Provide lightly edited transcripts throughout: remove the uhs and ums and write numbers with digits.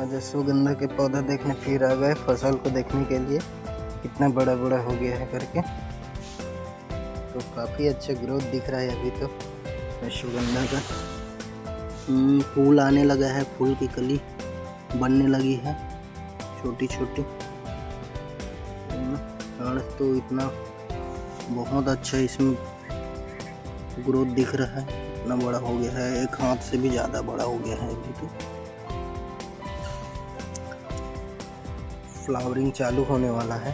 आज अश्वगंधा के पौधा देखने फिर आ गए फसल को देखने के लिए कितना बड़ा बड़ा हो गया है करके। तो काफ़ी अच्छा ग्रोथ दिख रहा है अभी तो अश्वगंधा का। फूल आने लगा है, फूल की कली बनने लगी है छोटी छोटी। और तो इतना बहुत अच्छा इसमें ग्रोथ दिख रहा है, इतना बड़ा हो गया है, एक हाथ से भी ज़्यादा बड़ा हो गया है अभी तो। फ्लावरिंग चालू होने वाला है,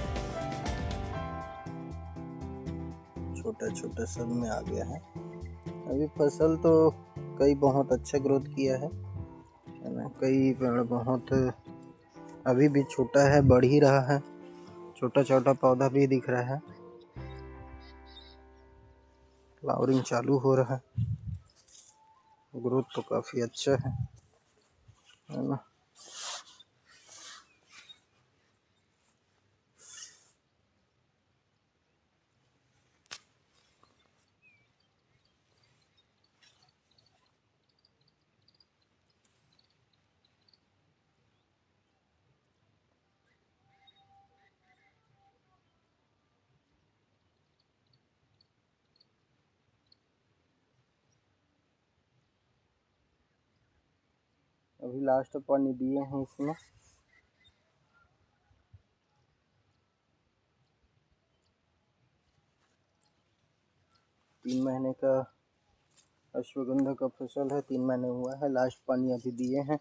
छोटा छोटा सब में आ गया है। अभी फसल तो कई बहुत अच्छा ग्रोथ किया है ना, कई पेड़ बहुत अभी भी छोटा है, बढ़ ही रहा है, छोटा छोटा पौधा भी दिख रहा है, फ्लावरिंग चालू हो रहा है, ग्रोथ तो काफ़ी अच्छा है ना। अभी लास्ट पानी दिए हैं इसमें, तीन महीने का अश्वगंधा का फसल है, 3 महीने हुआ है, लास्ट पानी अभी दिए हैं।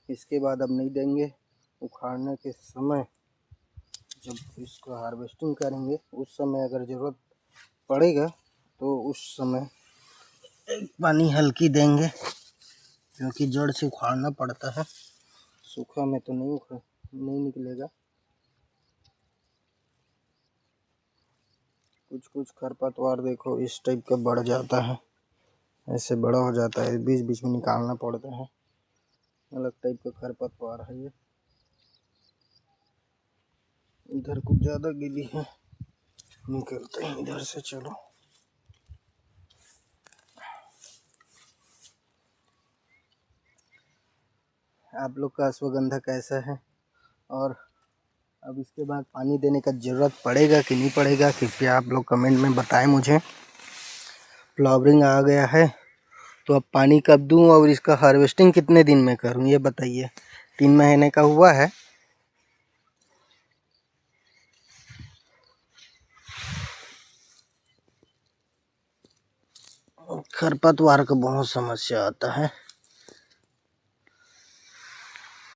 इसके बाद अब नहीं देंगे, उखाड़ने के समय जब इसको हार्वेस्टिंग करेंगे उस समय अगर ज़रूरत पड़ेगा तो उस समय पानी हल्की देंगे, क्योंकि जड़ से उखाड़ना पड़ता है, सूखा में तो नहीं निकलेगा। कुछ खरपतवार देखो इस टाइप का बढ़ जाता है, ऐसे बड़ा हो जाता है, बीच बीच में निकालना पड़ता है, अलग टाइप का खरपतवार है ये। इधर कुछ ज़्यादा गिली है, निकलते हैं इधर से। चलो आप लोग का अश्वगंधा कैसा है, और अब इसके बाद पानी देने का ज़रूरत पड़ेगा कि नहीं पड़ेगा, कृपया आप लोग कमेंट में बताएं मुझे। फ्लावरिंग आ गया है तो अब पानी कब दूं और इसका हार्वेस्टिंग कितने दिन में करूं ये बताइए। 3 महीने का हुआ है। खरपतवार का बहुत समस्या आता है।